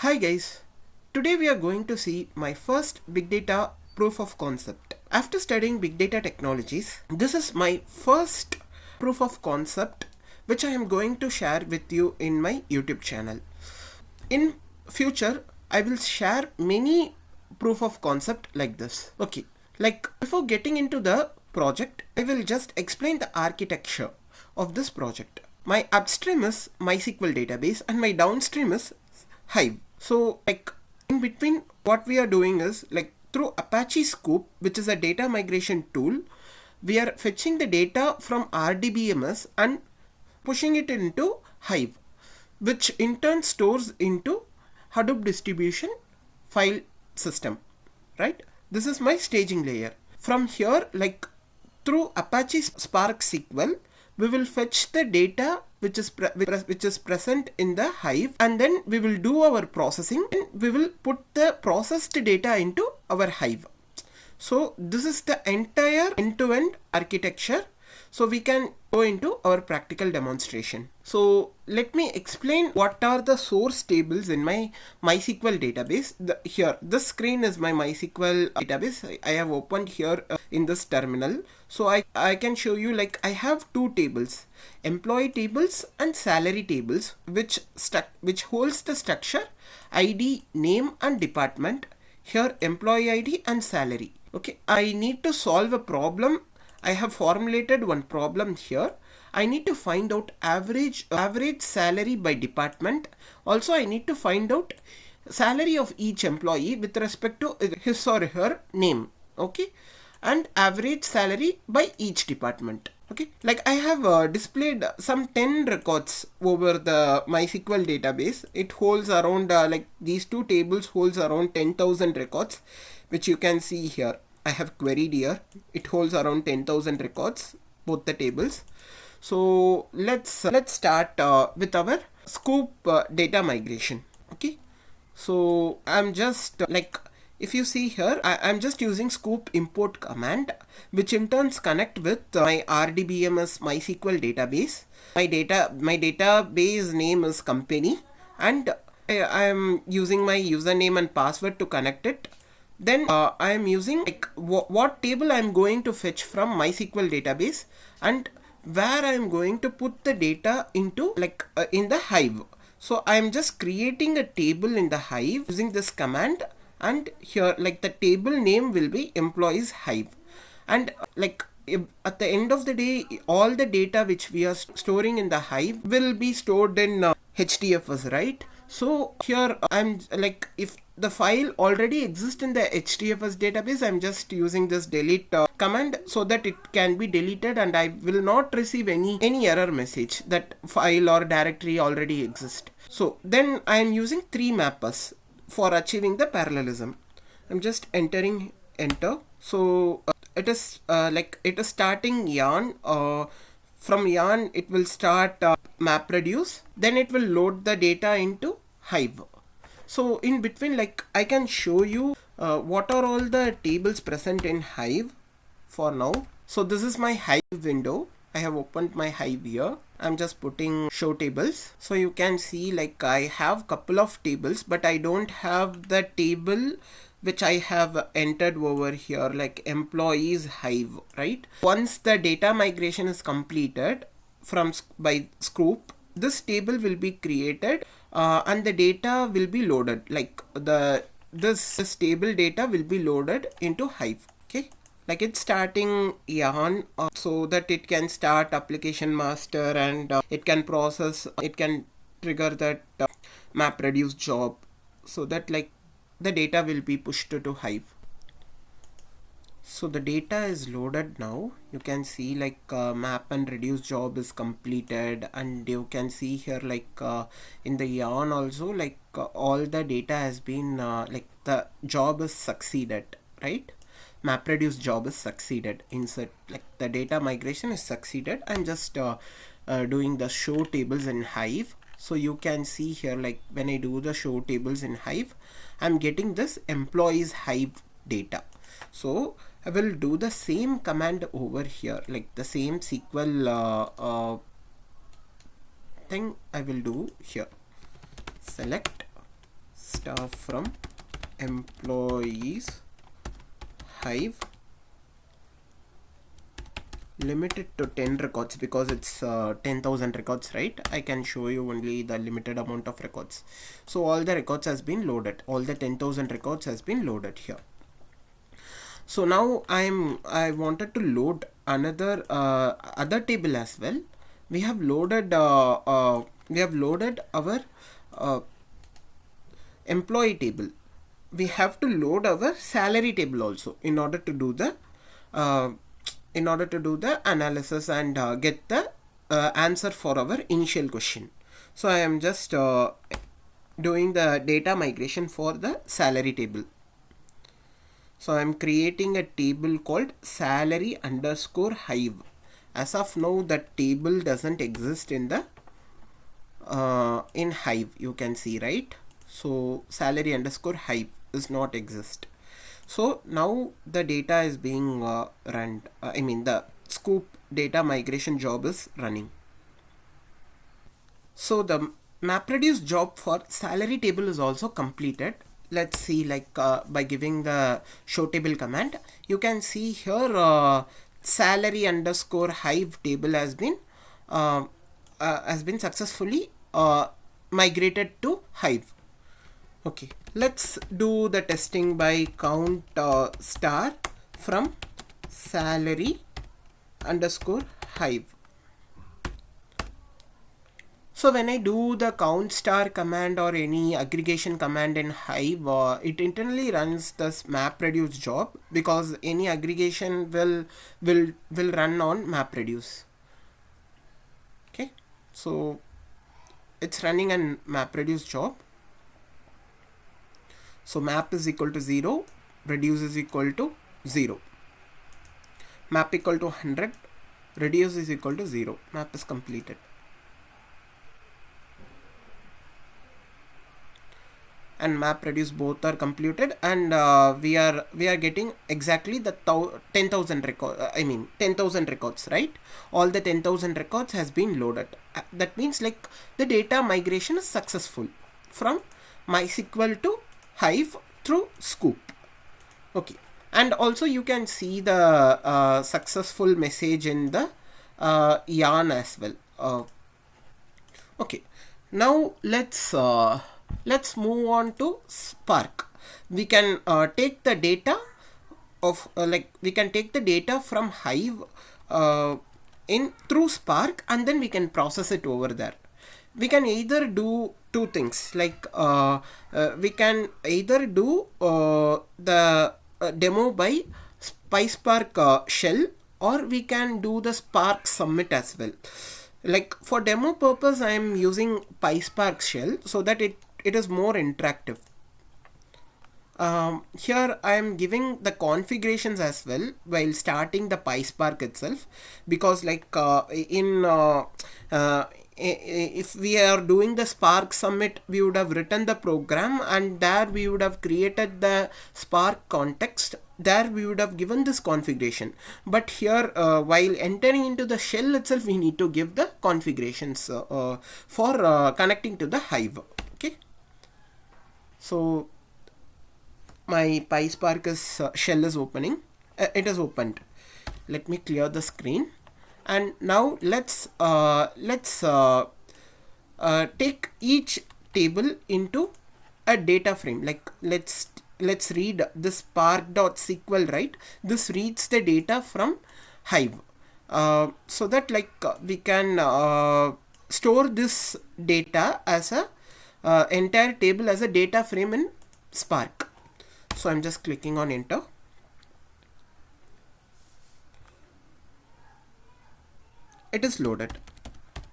Hi guys, today we are going to see my first big data proof of concept. After studying big data technologies, this is my first proof of concept which I am going to share with you in my YouTube channel. In future, I will share many proof of concept like this. Okay, like before getting into the project, I will just explain the architecture of this project. My upstream is MySQL database and my downstream is Hive. So like in between, what we are doing is like through Apache Sqoop, which is a data migration tool, we are fetching the data from RDBMS and pushing it into Hive, which in turn stores into Hadoop distribution file system, right? This is my staging layer. From here, like through Apache Spark SQL, we will fetch the data which is present in the Hive, and then we will do our processing and we will put the processed data into our Hive. So this is the entire end-to-end architecture. So we can go into our practical demonstration. So let me explain what are the source tables in my MySQL database. Here, this screen is my MySQL database. I have opened here in this terminal. So I can show you, like I have two tables, employee tables and salary tables, which holds the structure ID, name and department. Here employee ID and salary. Okay, I need to solve a problem. I have formulated one problem here. I need to find out average salary by department. Also, I need to find out salary of each employee with respect to his or her name. Okay, and average salary by each department. Okay, like I have displayed some 10 records over the MySQL database. It holds around like these two tables holds around 10,000 records, which you can see here. I have queried here. It holds around 10,000 records, both the tables. So let's start with our Sqoop data migration. Okay, so I'm just like, if you see here, I'm just using Sqoop import command, which in turn connect with my RDBMS MySQL database. My database name is company, and I am using my username and password to connect it. Then I am using like what table I am going to fetch from MySQL database and where I am going to put the data into, like in the Hive. So I am just creating a table in the Hive using this command, and here like the table name will be employees Hive, and like at the end of the day, all the data which we are storing in the Hive will be stored in HDFS, right? So here I'm like, if the file already exists in the HDFS database, I'm just using this delete command so that it can be deleted and I will not receive any error message that file or directory already exists. So then I am using three mappers for achieving the parallelism. I'm just entering enter. So it is like it is starting yarn. From yarn it will start MapReduce, then it will load the data into Hive. So in between, like I can show you what are all the tables present in Hive for now. So this is my Hive window. I have opened my Hive here. I'm just putting show tables. So you can see like I have couple of tables, but I don't have the table which I have entered over here, like employees Hive, right? Once the data migration is completed by Sqoop, this table will be created and the data will be loaded, like this table data will be loaded into Hive. Okay, like it's starting yarn so that it can start application master and it can process, it can trigger that MapReduce job, so that like the data will be pushed to Hive. So the data is loaded now. You can see like map and reduce job is completed, and you can see here like in the yarn also, like all the data has been like the job is succeeded, right? MapReduce job is succeeded. Insert, like the data migration is succeeded. I'm just doing the show tables in Hive. So you can see here, like when I do the show tables in Hive, I'm getting this employees Hive data. So I will do the same command over here, like the same SQL thing I will do here. Select staff from employees Hive, limited to 10 records because it's 10,000 records, right? I can show you only the limited amount of records. So all the records has been loaded, all the 10,000 records has been loaded here. So now I wanted to load another other table as well. We have loaded our employee table. We have to load our salary table also in order to do the analysis and get the answer for our initial question. So I am just doing the data migration for the salary table. So I am creating a table called salary underscore Hive. As of now, that table doesn't exist in the in Hive. You can see, right? So salary underscore Hive does not exist. So now the data is being run. The Sqoop data migration job is running. So the MapReduce job for salary table is also completed. Let's see, like by giving the show table command, you can see here salary underscore Hive table has been successfully migrated to Hive. Okay, let's do the testing by count star from salary underscore Hive. So when I do the count star command or any aggregation command in Hive, it internally runs this MapReduce job because any aggregation will run on MapReduce. Okay, so it's running an MapReduce job. So map is equal to 0, reduce is equal to 0. Map equal to 100, reduce is equal to 0. Map is completed. And MapReduce both are computed, and we are getting exactly the 10,000 records. 10,000 records, right? All the 10,000 records has been loaded. That means like the data migration is successful from MySQL to Hive through Sqoop. Okay, and also you can see the successful message in the yarn as well. Okay, now let's move on to Spark. We can take the data of we can take the data from Hive in through Spark, and then we can process it over there. We can either do two things, like we can either do the demo by PySpark shell, or we can do the Spark submit as well. Like for demo purpose, I am using PySpark shell so that it is more interactive. Here I am giving the configurations as well while starting the PySpark itself, because like if we are doing the Spark submit, we would have written the program, and there we would have created the Spark context. There we would have given this configuration, but here while entering into the shell itself, we need to give the configurations for connecting to the Hive. Okay, so my PySpark is shell is opening. It is opened. Let me clear the screen, and now let's take each table into a data frame. Like let's read this spark.sql, right? This reads the data from Hive, so that like we can store this data as a entire table as a data frame in Spark. So I'm just clicking on enter. It is loaded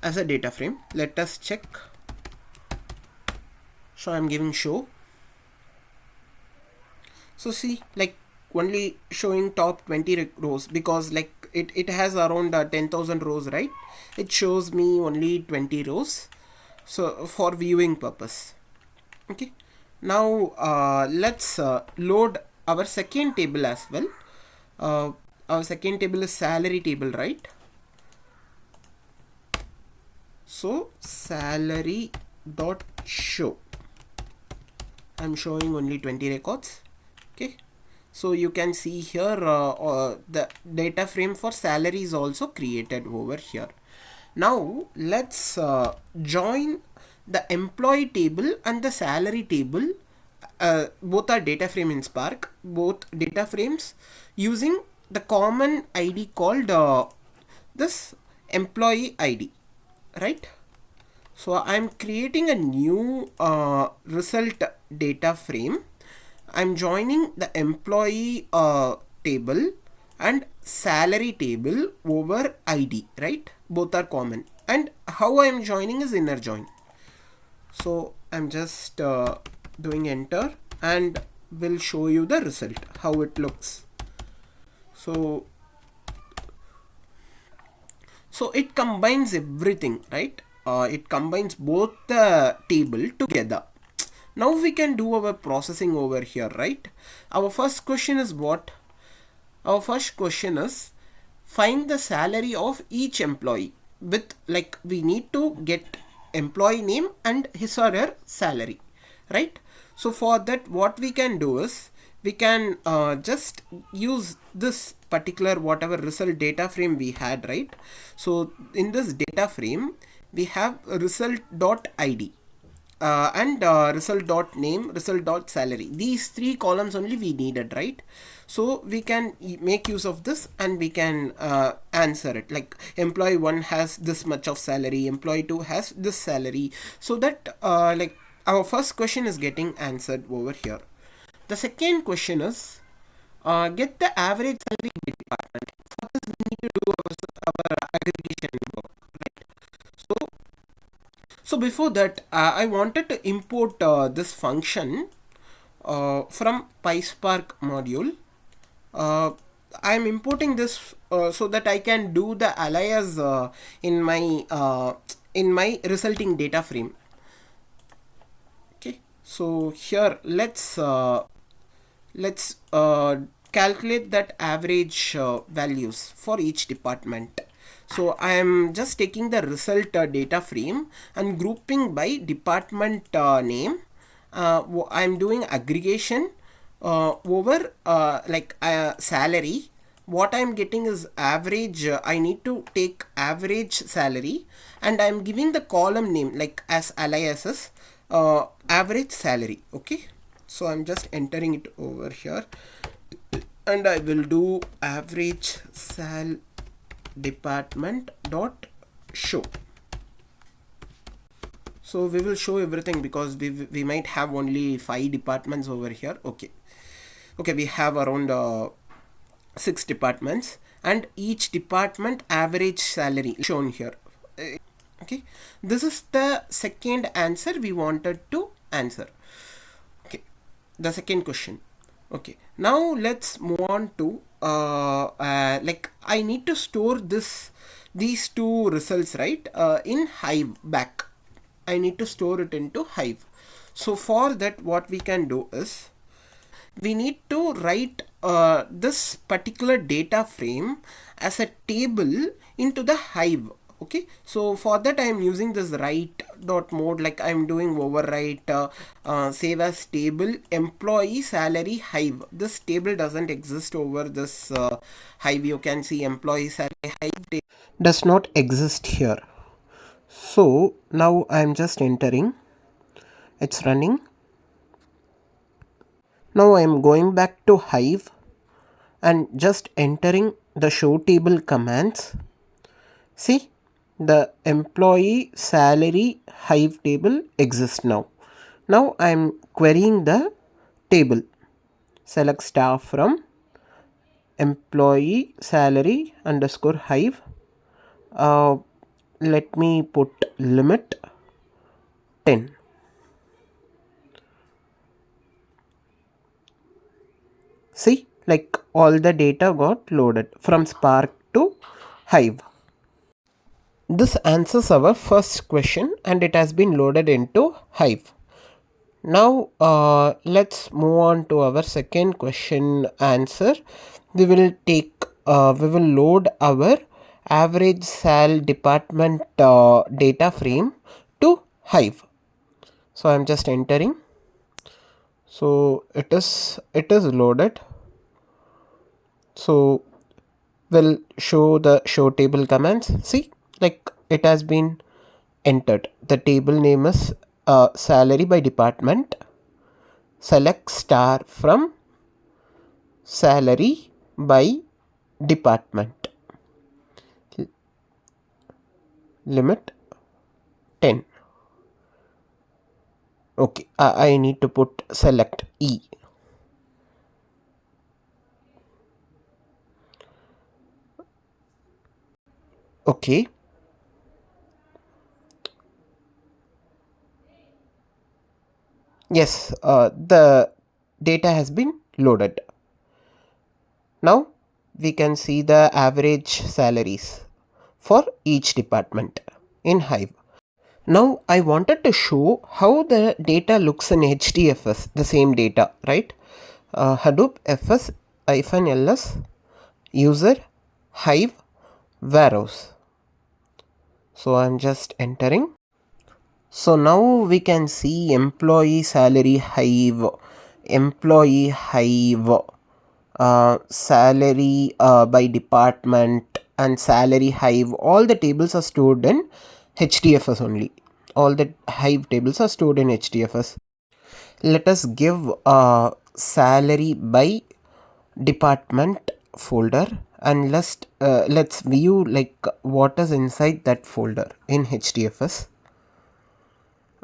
as a data frame. Let us check. So I'm giving show. So see, like only showing top 20 rows, because like it has around 10,000 rows, right? It shows me only 20 rows. So for viewing purpose. Okay. Now let's load our second table as well. Our second table is salary table, right? So salary dot show, I'm showing only 20 records. Okay, so you can see here the data frame for salary is also created over here. Now let's join the employee table and the salary table. Both are data frame in Spark, both data frames using the common ID called this employee ID, right? So I'm creating a new result data frame. I'm joining the employee table and salary table over ID, right? Both are common. And how I'm joining is inner join. So I'm just doing enter and will show you the result, how it looks. So it combines everything, right? It combines both the table together. Now we can do our processing over here, right? Our first question is what? Our first question is find the salary of each employee with, like, we need to get employee name and his or her salary, right? So for that, what we can do is we can just use this particular whatever result data frame we had, right? So in this data frame we have result.id and result.name, result.salary. These three columns only we needed, right? So we can make use of this and we can answer it, like employee 1 has this much of salary, employee 2 has this salary, so that like our first question is getting answered over here. The second question is get the average salary by department. For this we need to do our aggregation work, right? So before that, I wanted to import this function from PySpark module. I am importing this so that I can do the alias in my resulting data frame. Okay, so here let's calculate that average values for each department. So I am just taking the result data frame and grouping by department name. I am doing aggregation over salary. What I am getting is average. I need to take average salary and I am giving the column name like as aliases average salary. Okay, so I'm just entering it over here and I will do average sal department dot show. So we will show everything because we might have only 5 departments over here. Okay, we have around 6 departments and each department average salary shown here. Okay, this is the second answer we wanted to answer. Okay, the second question. Okay, now let's move on to like I need to store these two results, right, in Hive back. I need to store it into Hive. So for that, what we can do is we need to write this particular data frame as a table into the Hive. Okay, so for that I am using this write dot mode, like I am doing overwrite save as table employee salary Hive. This table doesn't exist over this Hive. You can see employee salary Hive does not exist here. So now I am just entering, it's running. Now I am going back to Hive and just entering the show table commands. See, the employee salary Hive table exists now. Now I am querying the table. Select star from employee salary underscore Hive. Let me put limit 10. See, like all the data got loaded from Spark to Hive. This answers our first question and it has been loaded into Hive. Now let's move on to our second question answer. We will load our average sal department data frame to Hive. So I'm just entering. So it is loaded. So we'll show the show table commands. See, like it has been entered. The table name is salary by department. Select star from salary by department. Limit 10. Okay, I need to put select E. Okay. Yes, the data has been loaded. Now we can see the average salaries for each department in Hive. Now I wanted to show how the data looks in HDFS, the same data, right? Hadoop fs-ls user Hive warehouse. So I'm just entering. So now we can see employee salary Hive, employee Hive, salary by department, and salary Hive. All the tables are stored in HDFS only. All the Hive tables are stored in HDFS. Let us give salary by department folder, and let's view like what is inside that folder in HDFS.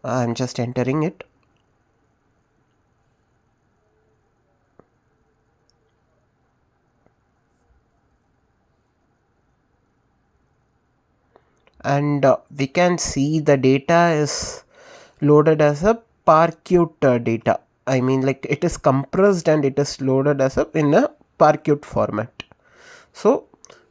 I'm just entering it. And we can see the data is loaded as a parquet data. I mean, like it is compressed and it is loaded as in a parquet format. So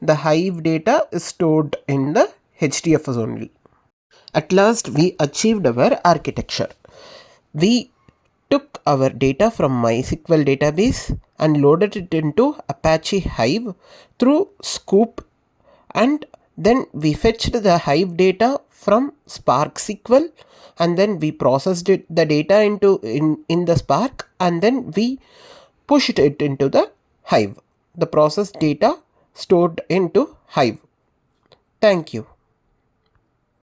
the Hive data is stored in the HDFS only. At last we achieved our architecture. We took our data from MySQL database and loaded it into Apache Hive through Sqoop, and then we fetched the Hive data from Spark SQL, and then we processed the data in the Spark, and then we pushed it into the Hive. The processed data stored into Hive. Thank you.